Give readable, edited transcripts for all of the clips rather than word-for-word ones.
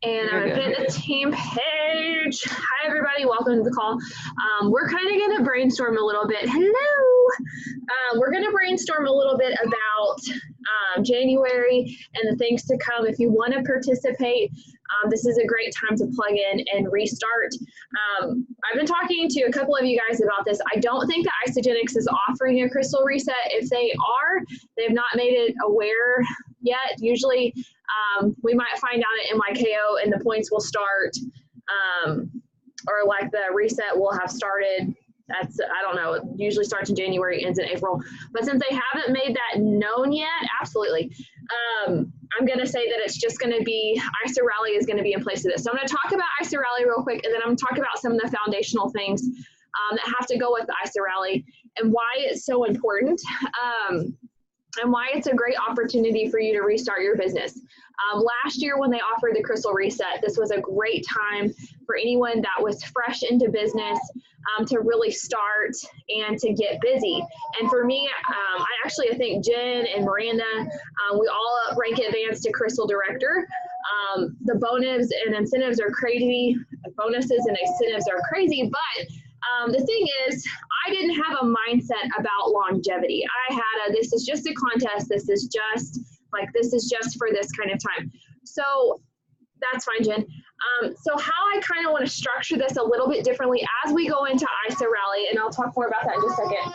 And I'm going to put in the team page. Hi, everybody. Welcome to the call. We're kind of going to brainstorm a little bit. Hello. We're going to brainstorm a little bit about January and the things to come. If you want to participate, this is a great time to plug in and restart. I've been talking to a couple of you guys about this. I don't think that Isagenix is offering a crystal reset. If they are, they've not made it aware yet. Usually we might find out at MYKO and the points will start, or like the reset will have started. That's, I don't know, it usually starts in January, ends in April. But since they haven't made that known yet, absolutely. I'm going to say that it's just going to be, ISA Rally is going to be in place of this. So I'm going to talk about ISA Rally real quick, and then I'm going to talk about some of the foundational things that have to go with the ISA Rally and why it's so important, and why it's a great opportunity for you to restart your business. Last year when they offered the Crystal Reset, this was a great time for anyone that was fresh into business to really start and to get busy. And for me, I think Jen and Miranda, we all rank advanced to Crystal Director. The bonus and incentives are crazy. Bonuses and incentives are crazy, but the thing is, I didn't have a mindset about longevity. I had this is just a contest. This is just for this kind of time. So that's fine, Jen. So how I kind of want to structure this a little bit differently as we go into ISA Rally, and I'll talk more about that in just a second,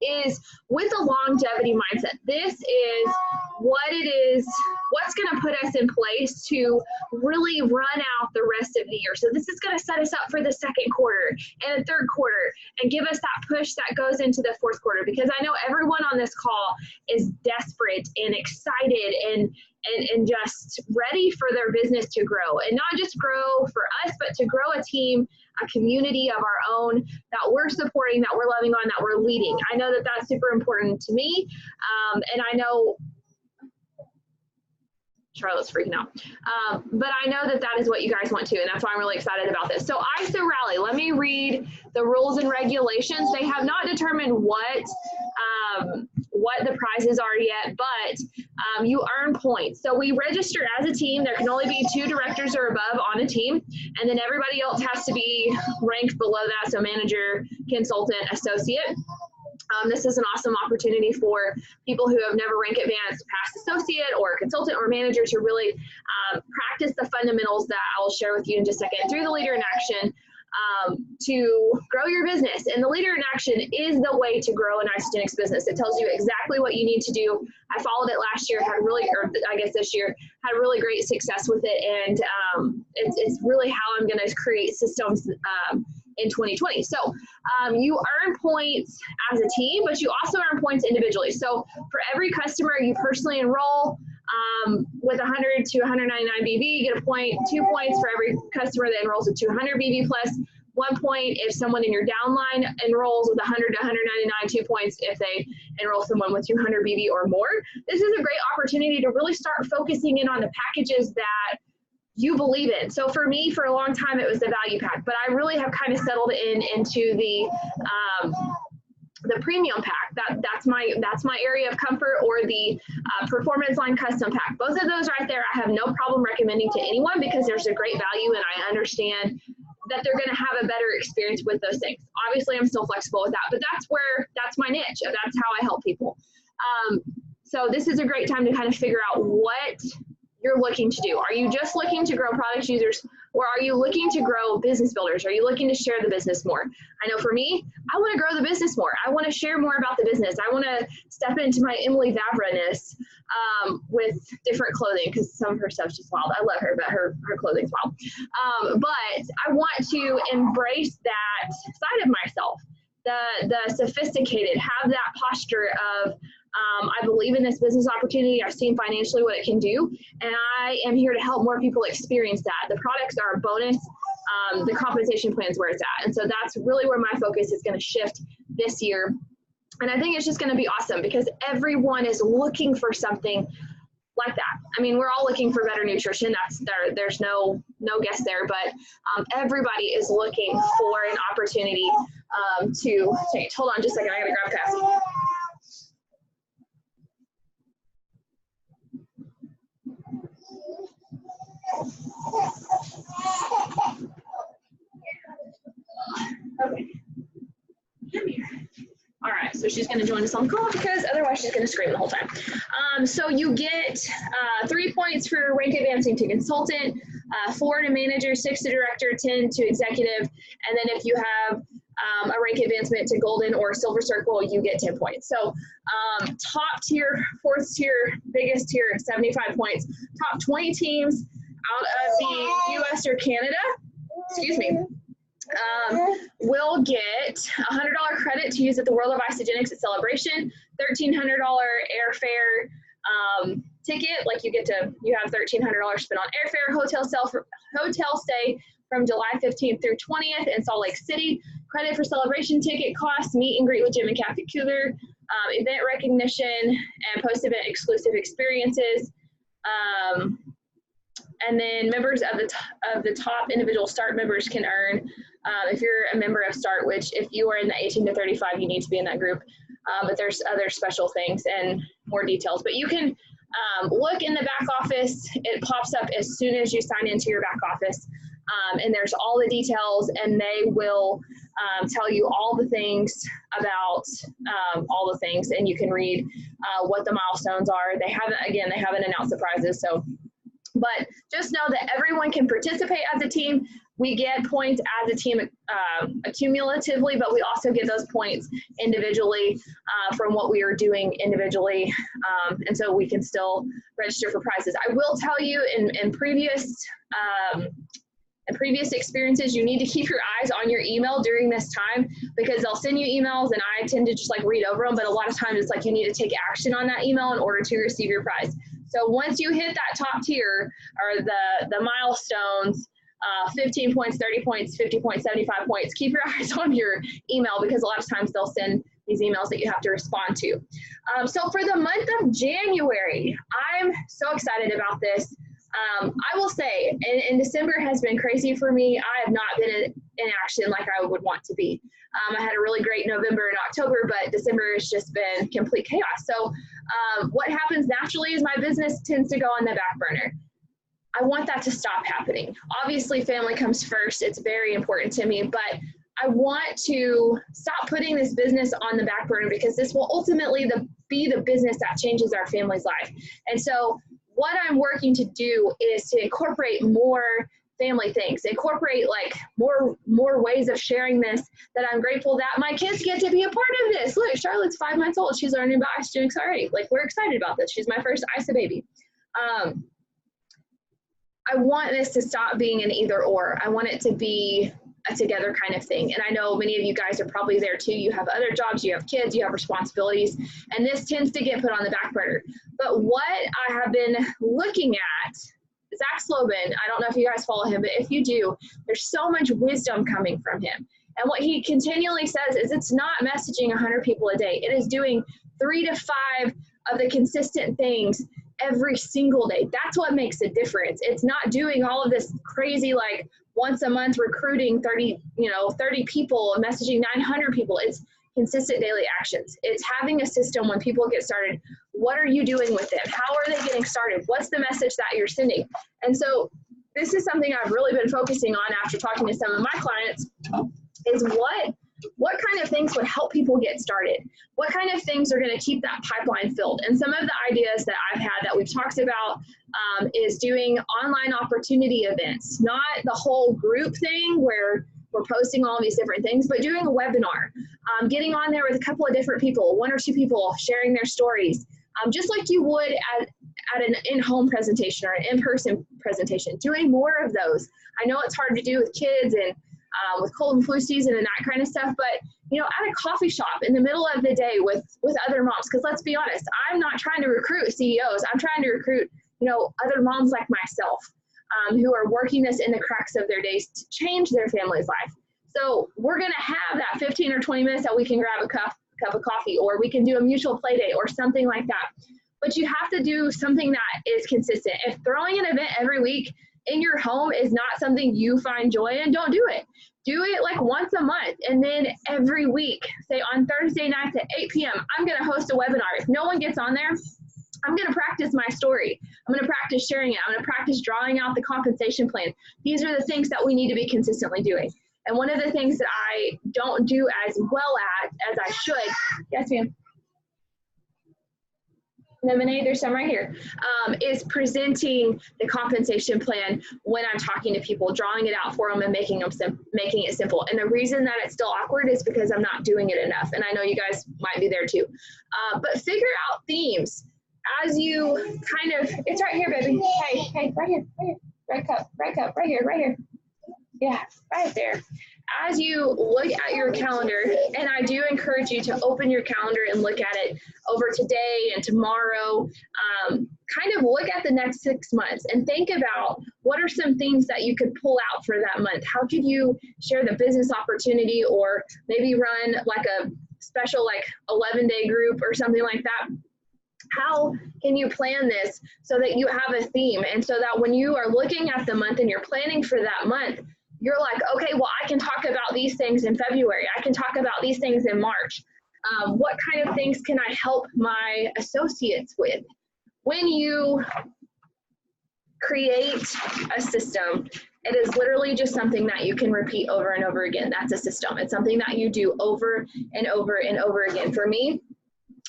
is with a longevity mindset. This is what it is, what's going to put us in place to really run out the rest of the year. So this is going to set us up for the second quarter and the third quarter and give us that push that goes into the fourth quarter, because I know everyone on this call is desperate and excited and just ready for their business to grow, and not just grow for us, but to grow a team, a community of our own that we're supporting, that we're loving on, that we're leading. I know that that's super important to me, and I know Charlotte's freaking out. But I know that that is what you guys want to, and that's why I'm really excited about this. So ISA Rally, let me read the rules and regulations. They have not determined what the prizes are yet, but you earn points. So we register as a team. There can only be 2 directors or above on a team, and then everybody else has to be ranked below that, so manager, consultant, associate. This is an awesome opportunity for people who have never ranked advanced past associate or consultant or manager to really practice the fundamentals that I will share with you in just a second through the Leader in Action to grow your business. And the Leader in Action is the way to grow an Isagenix business. It tells you exactly what you need to do. I followed it last year, had really, or I guess this year, had really great success with it. And it's really how I'm going to create systems in 2020. So you earn points as a team, but you also earn points individually. So for every customer you personally enroll with 100 to 199 BV, you get a point, 2 points for every customer that enrolls with 200 BV plus 1 point if someone in your downline enrolls with 100 to 199, 2 points if they enroll someone with 200 BV or more. This is a great opportunity to really start focusing in on the packages that you believe in. So for me, for a long time, it was the value pack, but I really have kind of settled into the premium pack. That's my area of comfort, or the performance line custom pack. Both of those right there, I have no problem recommending to anyone because there's a great value, and I understand that they're going to have a better experience with those things. Obviously, I'm still flexible with that, but that's my niche. That's how I help people. So this is a great time to kind of figure out what you're looking to do. Are you just looking to grow product users, or are you looking to grow business builders? Are you looking to share the business more? I know for me, I want to grow the business more. I want to share more about the business. I want to step into my Emily Vavra-ness with different clothing, because some of her stuff's just wild. I love her, but her clothing's wild. But I want to embrace that side of myself, the sophisticated, have that posture of I believe in this business opportunity. I've seen financially what it can do, and I am here to help more people experience that. The products are a bonus. The compensation plan is where it's at. And so that's really where my focus is going to shift this year. And I think it's just going to be awesome because everyone is looking for something like that. I mean, we're all looking for better nutrition. There's no guess there, but everybody is looking for an opportunity to change. Hold on just a second. I got to grab Cassie. So she's going to join us on the call because otherwise she's going to scream the whole time. So you get 3 points for rank advancing to consultant, 4 to manager, 6 to director, 10 to executive. And then if you have a rank advancement to golden or silver circle, you get 10 points. So top tier, fourth tier, biggest tier, 75 points. Top 20 teams out of the US or Canada, excuse me, will get a $100 credit to use at the World of Isagenix at Celebration, $1,300 airfare ticket, like you have $1,300 spent on airfare, hotel stay from July 15th through 20th in Salt Lake City, credit for celebration ticket costs, meet and greet with Jim and Kathy Kuhler, event recognition, and post-event exclusive experiences. And then members of the top individual START members can earn, if you're a member of START, which if you are in the 18 to 35, you need to be in that group. But there's other special things and more details. But you can look in the back office. It pops up as soon as you sign into your back office. And there's all the details, and they will tell you all the things about all the things, and you can read what the milestones are. They haven't announced the prizes, so. But just know that everyone can participate as a team. We get points as a team accumulatively, but we also get those points individually from what we are doing individually. And so we can still register for prizes. I will tell you in previous experiences, you need to keep your eyes on your email during this time, because they'll send you emails and I tend to just like read over them. But a lot of times it's like you need to take action on that email in order to receive your prize. So once you hit that top tier or the milestones, 15 points, 30 points, 50 points, 75 points, keep your eyes on your email, because a lot of times they'll send these emails that you have to respond to. So for the month of January, I'm so excited about this. I will say, and December has been crazy for me. I have not been in action like I would want to be. I had a really great November and October, but December has just been complete chaos. So what happens naturally is my business tends to go on the back burner. I want that to stop happening. Obviously, family comes first. It's very important to me, but I want to stop putting this business on the back burner, because this will ultimately be the business that changes our family's life. And so what I'm working to do is to incorporate more family things, incorporate like more ways of sharing this, that I'm grateful that my kids get to be a part of this. Look, Charlotte's 5 months old. She's learning about Isagenix already. Like, we're excited about this. She's my first ISA baby. I want this to stop being an either or. I want it to be a together kind of thing. And I know many of you guys are probably there too. You have other jobs, you have kids, you have responsibilities, and this tends to get put on the back burner. But what I have been looking at, Zach Slobin, I don't know if you guys follow him, but if you do, there's so much wisdom coming from him. And what he continually says is it's not messaging 100 people a day. It is doing 3 to 5 of the consistent things every single day. That's what makes a difference. It's not doing all of this crazy, like once a month recruiting 30 people and messaging 900 people. It's consistent daily actions. It's having a system when people get started. What are you doing with them? How are they getting started? What's the message that you're sending? And so this is something I've really been focusing on after talking to some of my clients, is what kind of things would help people get started? What kind of things are going to keep that pipeline filled? And some of the ideas that I've had that we've talked about is doing online opportunity events, not the whole group thing where we're posting all these different things, but doing a webinar, getting on there with a couple of different people, 1 or 2 people sharing their stories, just like you would at an in-home presentation or an in-person presentation, doing more of those. I know it's hard to do with kids and with cold and flu season and that kind of stuff, but at a coffee shop in the middle of the day with other moms, because let's be honest, I'm not trying to recruit CEOs. I'm trying to recruit other moms like myself who are working this in the cracks of their days to change their family's life. So we're going to have that 15 or 20 minutes that we can grab a cup of coffee, or we can do a mutual play date or something like that. But you have to do something that is consistent. If throwing an event every week in your home is not something you find joy in, don't do it. Do it like once a month, and then every week, say on Thursday nights at 8 p.m., I'm going to host a webinar. If no one gets on there, I'm going to practice my story. I'm going to practice sharing it. I'm going to practice drawing out the compensation plan. These are the things that we need to be consistently doing. And one of the things that I don't do as well at as I should, yes ma'am, lemonade, there's some right here, is presenting the compensation plan when I'm talking to people, drawing it out for them and making it simple. And the reason that it's still awkward is because I'm not doing it enough. And I know you guys might be there too. But figure out themes as you kind of, it's right here, baby. Hey, right here, right cup, right here. Yeah, right there. As you look at your calendar, and I do encourage you to open your calendar and look at it over today and tomorrow, kind of look at the next 6 months and think about what are some things that you could pull out for that month. How could you share the business opportunity, or maybe run like a special like 11-day group or something like that? How can you plan this so that you have a theme, and so that when you are looking at the month and you're planning for that month, you're like, okay, well, I can talk about these things in February. I can talk about these things in March. What kind of things can I help my associates with? When you create a system, it is literally just something that you can repeat over and over again. That's a system. It's something that you do over and over and over again. For me,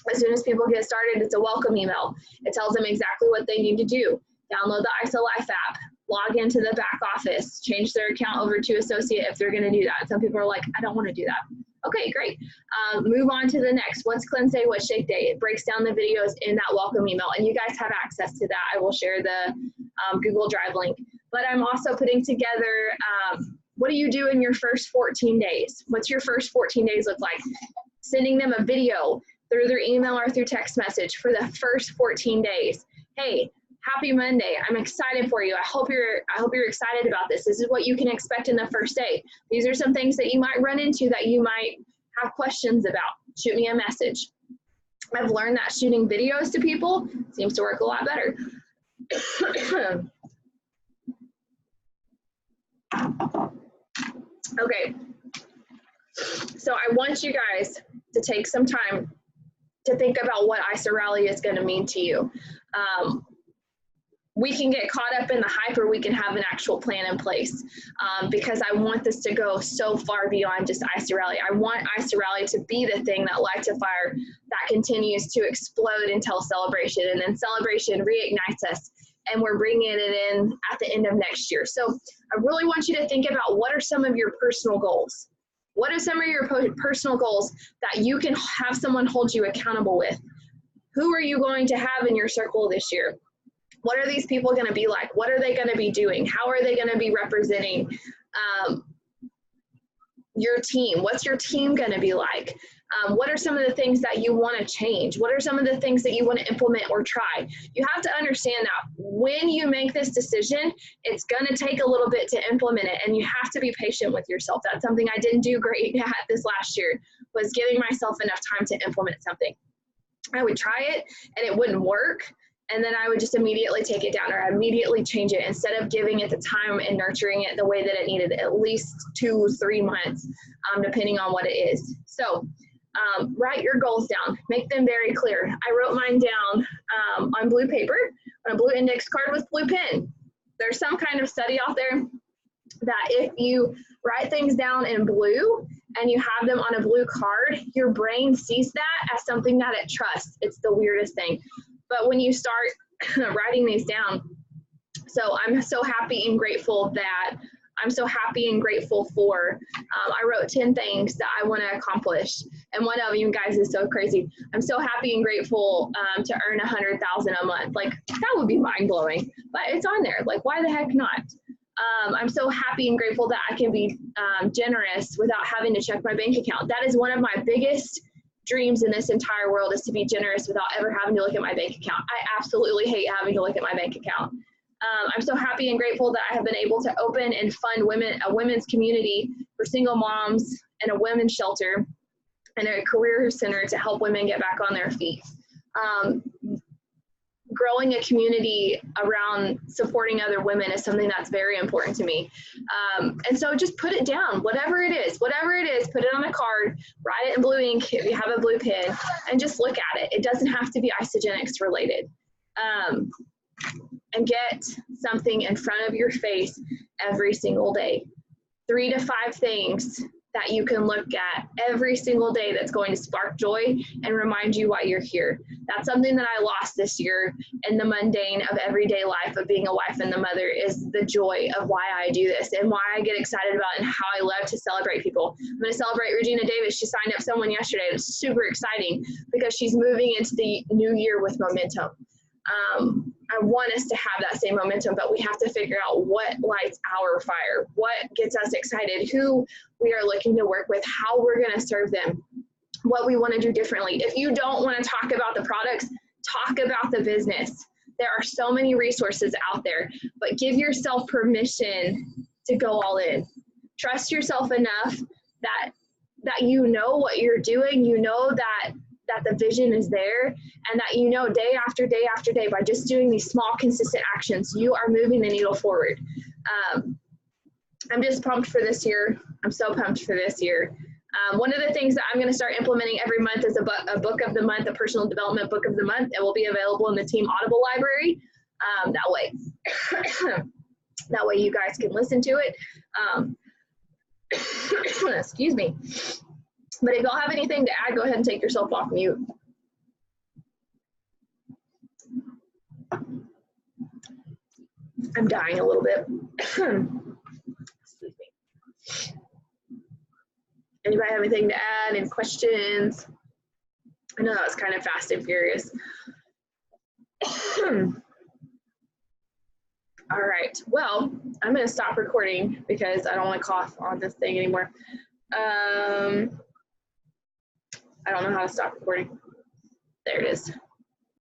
as soon as people get started, it's a welcome email. It tells them exactly what they need to do. Download the ISOLife app, log into the back office, change their account over to associate if they're gonna do that. Some people are like, I don't wanna do that. Okay, great. Move on to the next. What's cleanse day, what's shake day? It breaks down the videos in that welcome email, and you guys have access to that. I will share the Google Drive link. But I'm also putting together, what do you do in your first 14 days? What's your first 14 days look like? Sending them a video through their email or through text message for the first 14 days. Hey, happy Monday. I'm excited for you. I hope you're excited about this. This is what you can expect in the first day. These are some things that you might run into that you might have questions about. Shoot me a message. I've learned that shooting videos to people seems to work a lot better. Okay. So I want you guys to take some time to think about what ISA Rally is going to mean to you. We can get caught up in the hype, or we can have an actual plan in place, because I want this to go so far beyond just ISA Rally. I want ISA Rally to be the thing that lights a fire that continues to explode until Celebration, and then Celebration reignites us, and we're bringing it in at the end of next year. So I really want you to think about, what are some of your personal goals? What are some of your personal goals that you can have someone hold you accountable with? Who are you going to have in your circle this year? What are these people going to be like? What are they going to be doing? How are they going to be representing your team? What's your team going to be like? What are some of the things that you want to change? What are some of the things that you want to implement or try? You have to understand that when you make this decision, it's going to take a little bit to implement it, and you have to be patient with yourself. That's something I didn't do great at this last year, was giving myself enough time to implement something. I would try it and it wouldn't work, and then I would just immediately take it down, or immediately change it, instead of giving it the time and nurturing it the way that it needed, at least 2-3 months, depending on what it is. So write your goals down, make them very clear. I wrote mine down on blue paper, on a blue index card with blue pen. There's some kind of study out there that if you write things down in blue and you have them on a blue card, your brain sees that as something that it trusts. It's the weirdest thing. But when you start writing these down, so I'm so happy and grateful that for, I wrote 10 things that I want to accomplish. And one of you guys is so crazy. I'm so happy and grateful to earn $100,000 a month. Like, that would be mind blowing, but it's on there. Like, why the heck not? I'm so happy and grateful that I can be generous without having to check my bank account. That is one of my biggest dreams in this entire world, is to be generous without ever having to look at my bank account. I absolutely hate having to look at my bank account. I'm so happy and grateful that I have been able to open and fund a women's community for single moms, and a women's shelter, and a career center to help women get back on their feet. Growing a community around supporting other women is something that's very important to me. And so just put it down, whatever it is, put it on a card, write it in blue ink if you have a blue pen, and just look at it. It doesn't have to be Isagenix related. And get something in front of your face every single day. 3 to 5 things that you can look at every single day that's going to spark joy and remind you why you're here. That's something that I lost this year in the mundane of everyday life of being a wife and the mother, is the joy of why I do this and why I get excited about and how I love to celebrate people. I'm going to celebrate Regina Davis. She signed up someone yesterday. It's super exciting because she's moving into the new year with momentum. I want us to have that same momentum, but we have to figure out what lights our fire, what gets us excited, who we are looking to work with, how we're going to serve them, what we want to do differently. If you don't want to talk about the products, talk about the business. There are so many resources out there, but give yourself permission to go all in. Trust yourself enough that you know what you're doing, you know that the vision is there, and that you know day after day after day, by just doing these small consistent actions, you are moving the needle forward. I'm just pumped for this year. I'm so pumped for this year. One of the things that I'm going to start implementing every month is a book of the month, a personal development book of the month. It will be available in the Team Audible library. That way you guys can listen to it. Excuse me. But if y'all have anything to add, go ahead and take yourself off mute. I'm dying a little bit. Excuse me. Anybody have anything to add? Any questions? I know that was kind of fast and furious. All right, well, I'm gonna stop recording because I don't wanna cough on this thing anymore. I don't know how to stop recording. There it is.